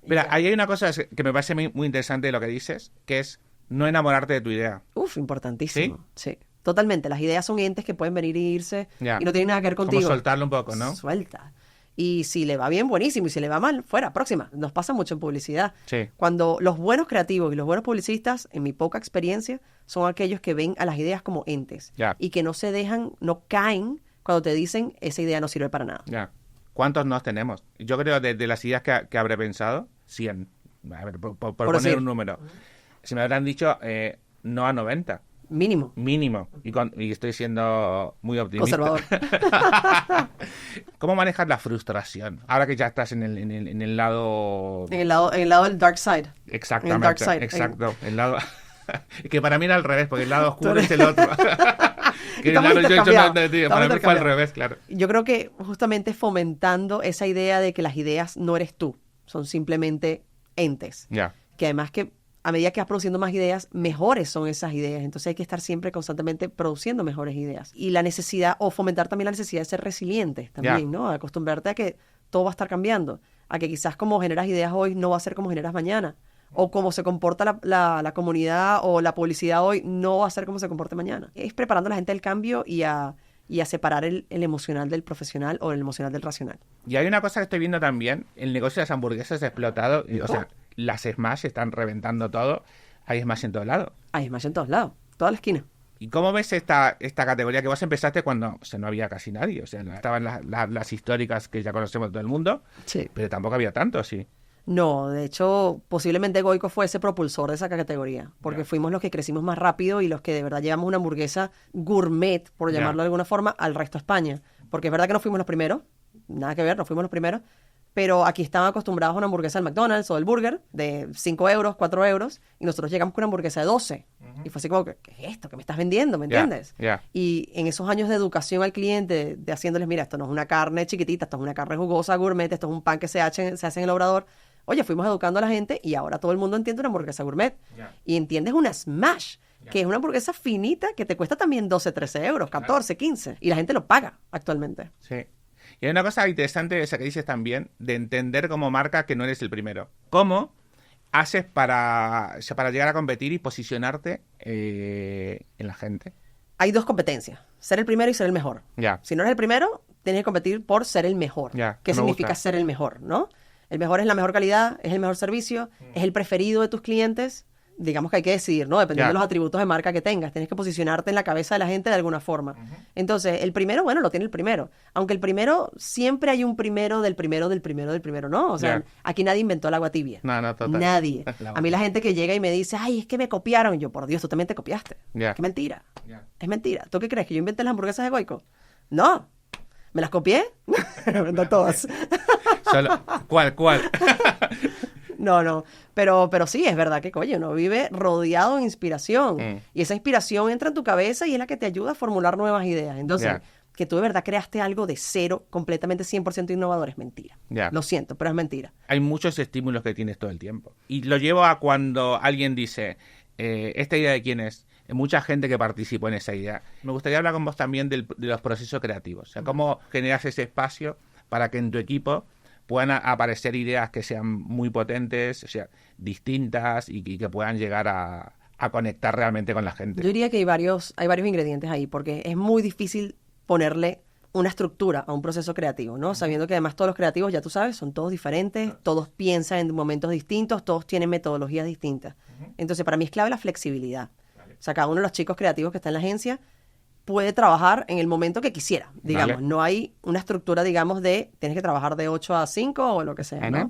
Mira, ahí hay una cosa que me parece muy interesante de lo que dices, que es no enamorarte de tu idea. Importantísimo. Sí. Totalmente, las ideas son entes que pueden venir e irse y no tienen nada que ver contigo. Como soltarlo un poco, ¿no? Suelta. Y si le va bien, buenísimo. Y si le va mal, fuera, próxima. Nos pasa mucho en publicidad. Cuando los buenos creativos y los buenos publicistas, en mi poca experiencia, son aquellos que ven a las ideas como entes. Y que no se dejan, no caen cuando te dicen esa idea no sirve para nada. ¿Cuántos nos tenemos? Yo creo de las ideas que habré pensado, 100. A ver, por poner un número. Si me habrán dicho no a 90. Mínimo. Y estoy siendo muy optimista. Conservador. ¿Cómo manejas la frustración? Ahora que ya estás en el lado... En el lado del dark side. Exactamente. En el dark side. Exacto. El lado... que para mí era al revés, porque el lado oscuro es el otro. Que para mí fue al revés, claro. Yo creo que justamente fomentando esa idea de que las ideas no eres tú, son simplemente entes. Que además que a medida que vas produciendo más ideas, mejores son esas ideas. Entonces hay que estar siempre constantemente produciendo mejores ideas. Y la necesidad, o fomentar también la necesidad de ser resilientes también, ¿no? Acostumbrarte a que todo va a estar cambiando. A que quizás como generas ideas hoy no va a ser como generas mañana. O como se comporta la comunidad o la publicidad hoy no va a ser como se comporte mañana. Es preparando a la gente del cambio y a separar el emocional del profesional o el emocional del racional. Y hay una cosa que estoy viendo también. El negocio de las hamburguesas ha explotado. O sea, las Smash están reventando todo. Hay Smash en todos lados. Hay Smash en todos lados. Toda la esquina. ¿Y cómo ves esta categoría que vos empezaste cuando no había casi nadie? O sea, estaban las históricas que ya conocemos de todo el mundo, Sí. pero tampoco había tanto, sí. No, de hecho, posiblemente Goico fue ese propulsor de esa categoría, porque fuimos los que crecimos más rápido y los que de verdad llevamos una hamburguesa gourmet, por Ya. llamarlo de alguna forma, al resto de España. Porque es verdad que no fuimos los primeros, nada que ver, no fuimos los primeros, pero aquí estaban acostumbrados a una hamburguesa del McDonald's o del Burger de 5 euros, 4 euros, y nosotros llegamos con una hamburguesa de 12. Y fue así como, ¿qué es esto? ¿Qué me estás vendiendo? ¿Me Ya, entiendes? ya. Y en esos años de educación al cliente, de haciéndoles, mira, esto no es una carne chiquitita, esto es una carne jugosa, gourmet, esto es un pan que se hace en el obrador. Oye, fuimos educando a la gente y ahora todo el mundo entiende una hamburguesa gourmet. Ya. Y entiendes una smash, que es una hamburguesa finita que te cuesta también 12, 13 euros, 14, 15. Y la gente lo paga actualmente. Sí. Y hay una cosa interesante esa que dices también, de entender como marca que no eres el primero. ¿Cómo haces para llegar a competir y posicionarte en la gente? Hay dos competencias, ser el primero y ser el mejor. Ya. Si no eres el primero, tienes que competir por ser el mejor. Ya, ¿Qué me significa gusta. ser el mejor, no? El mejor es la mejor calidad, es el mejor servicio, es el preferido de tus clientes. Digamos que hay que decidir, ¿no? Dependiendo Ya. de los atributos de marca que tengas. Tienes que posicionarte en la cabeza de la gente de alguna forma. Entonces, el primero, bueno, lo tiene el primero. Aunque el primero, siempre hay un primero del primero del primero del primero, ¿no? O sea, Ya. aquí nadie inventó el agua tibia. No, total. Nadie. La A mí la gente que llega y me dice, ay, es que me copiaron. Y yo, por Dios, tú también te copiaste. Ya. Qué mentira. Ya. Es mentira. ¿Tú qué crees? ¿Que yo inventé las hamburguesas de Goico? No. ¿Me las copié? No todas. Solo, ¿Cuál? No. Pero sí, es verdad que, oye, uno vive rodeado de inspiración. Y esa inspiración entra en tu cabeza y es la que te ayuda a formular nuevas ideas. Entonces, Ya. que tú de verdad creaste algo de cero, completamente 100% innovador, es mentira. Ya. Lo siento, pero es mentira. Hay muchos estímulos que tienes todo el tiempo. Y lo llevo a cuando alguien dice, ¿esta idea de quién es? Mucha gente que participó en esa idea. Me gustaría hablar con vos también de los procesos creativos. O sea, cómo generas ese espacio para que en tu equipo puedan aparecer ideas que sean muy potentes, o sea, distintas y que puedan llegar a conectar realmente con la gente. Yo diría que hay varios ingredientes ahí, porque es muy difícil ponerle una estructura a un proceso creativo, ¿no? Sabiendo que además todos los creativos, ya tú sabes, son todos diferentes, todos piensan en momentos distintos, todos tienen metodologías distintas. Entonces, para mí es clave la flexibilidad. O sea, cada uno de los chicos creativos que está en la agencia puede trabajar en el momento que quisiera, digamos. Vale. No hay una estructura, digamos, de tienes que trabajar de 8 a 5 o lo que sea, ¿no? Ajá.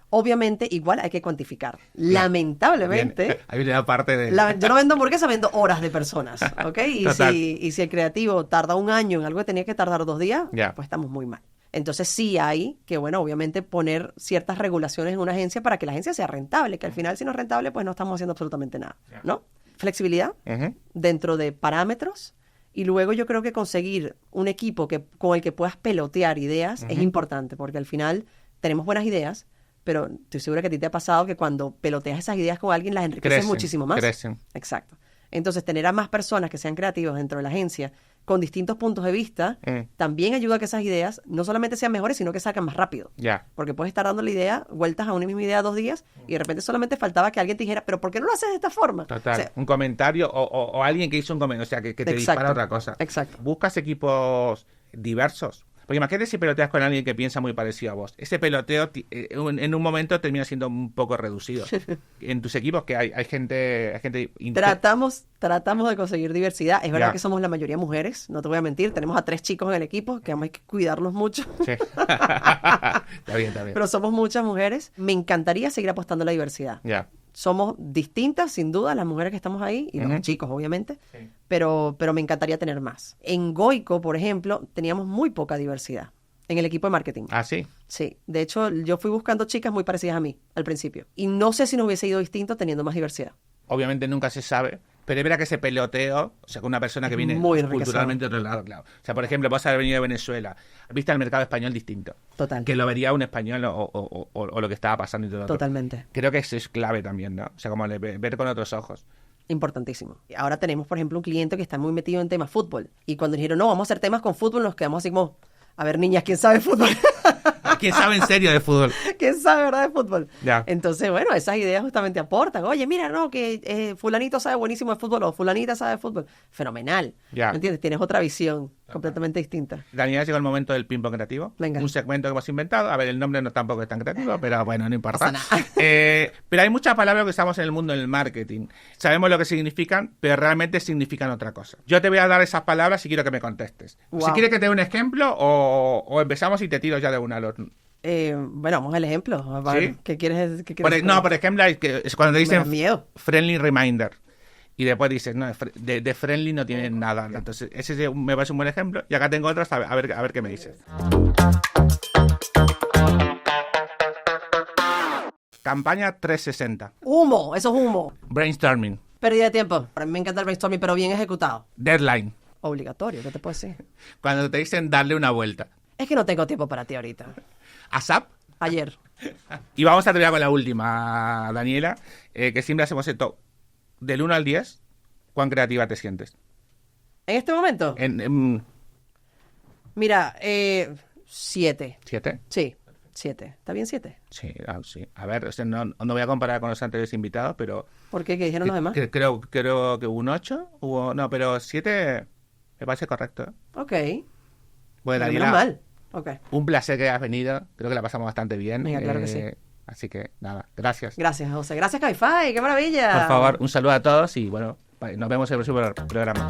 Obviamente, igual hay que cuantificar. Lamentablemente... Bien. Ahí viene la parte de... Yo no vendo hamburguesas, vendo horas de personas, ¿ok? Total. Y si el creativo tarda un año en algo que tenía que tardar 2 días, Ya. pues estamos muy mal. Entonces sí hay que, bueno, obviamente poner ciertas regulaciones en una agencia para que la agencia sea rentable, que al final si no es rentable, pues no estamos haciendo absolutamente nada, ¿no? Flexibilidad Ujú. dentro de parámetros y luego yo creo que conseguir un equipo con el que puedas pelotear ideas es importante, porque al final tenemos buenas ideas, pero estoy segura que a ti te ha pasado que cuando peloteas esas ideas con alguien las enriqueces Crecen, muchísimo más. crecen. Exacto. Entonces, tener a más personas que sean creativas dentro de la agencia con distintos puntos de vista también ayuda a que esas ideas no solamente sean mejores, sino que salgan más rápido. Ya. Porque puedes estar dando la idea, vueltas a una misma idea 2 días y de repente solamente faltaba que alguien te dijera, pero ¿por qué no lo haces de esta forma? Total. O sea, Un comentario o alguien que hizo un comentario, o sea, que te Exacto. dispara otra cosa. Exacto. Buscas equipos diversos. Porque imagínate si peloteas con alguien que piensa muy parecido a vos. Ese peloteo en un momento termina siendo un poco reducido. En tus equipos que hay gente Tratamos de conseguir diversidad. Es verdad Ya. que somos la mayoría mujeres, no te voy a mentir. Tenemos a 3 chicos en el equipo, que hay que cuidarlos mucho. Sí. Está bien. Pero somos muchas mujeres. Me encantaría seguir apostando a la diversidad. Ya. Somos distintas, sin duda, las mujeres que estamos ahí, y los chicos, obviamente, Sí. pero me encantaría tener más. En Goico, por ejemplo, teníamos muy poca diversidad en el equipo de marketing. Ah, sí. Sí, de hecho, yo fui buscando chicas muy parecidas a mí al principio. Y no sé si nos hubiese ido distinto teniendo más diversidad. Obviamente nunca se sabe, pero es verdad que ese peloteo, o sea, con una persona que viene muy enriquecedor. culturalmente de otro lado, claro. O sea, por ejemplo, vos has venido de Venezuela, viste al mercado español distinto, Total. que lo vería un español o lo que estaba pasando y todo lo otro. Totalmente. Creo que eso es clave también, ¿no? O sea, como ver con otros ojos. Importantísimo. Ahora tenemos, por ejemplo, un cliente que está muy metido en temas fútbol. Y cuando dijeron, no, vamos a hacer temas con fútbol, nos quedamos así como, a ver, niñas, ¿quién sabe fútbol? ¿Quién sabe en serio de fútbol? ¿Quién sabe, verdad, de fútbol? Ya. Entonces, bueno, esas ideas justamente aportan. Oye, mira, no, que fulanito sabe buenísimo de fútbol o fulanita sabe de fútbol. Fenomenal. Ya. ¿Me entiendes? Tienes otra visión. completamente distinta. Daniela, llegó el momento del ping-pong creativo. Venga. Un segmento que hemos inventado. A ver, el nombre no tampoco es tan creativo, pero bueno, no importa. Pasa nada. Pero hay muchas palabras que usamos en el mundo del marketing. Sabemos lo que significan, pero realmente significan otra cosa. Yo te voy a dar esas palabras y quiero que me contestes. Wow. Si quieres que te dé un ejemplo o empezamos y te tiro ya de una. Bueno, vamos al ejemplo. A ver, ¿Sí? ¿Qué quieres Por ejemplo, es cuando te Me da dicen miedo. friendly reminder. Y después dices, no, de friendly no tiene nada. Entonces, ese me parece un buen ejemplo. Y acá tengo otros, a ver qué me dices. Campaña 360. Humo, eso es humo. Brainstorming. Pérdida de tiempo. A mí me encanta el brainstorming, pero bien ejecutado. Deadline. Obligatorio, ¿qué te puedo decir? Cuando te dicen darle una vuelta. Es que no tengo tiempo para ti ahorita. ASAP. Ayer. Y vamos a terminar con la última, Daniela, que siempre hacemos esto. Del 1 al 10, ¿cuán creativa te sientes? ¿En este momento? Mira, 7. ¿7? Sí, 7. ¿Está bien 7? Sí, sí. A ver, no voy a comparar con los anteriores invitados, pero... ¿Por qué? ¿Qué dijeron los demás? Creo que hubo un 8. No, pero 7 me parece correcto. Ok. Bueno, Pero Daniela, menos mal. Ok. un placer que hayas venido. Creo que la pasamos bastante bien. Venga, claro que sí. Así que, nada, gracias. Gracias, José. Gracias, Cabify. ¡Qué maravilla! Por favor, un saludo a todos y bueno, nos vemos en el próximo programa.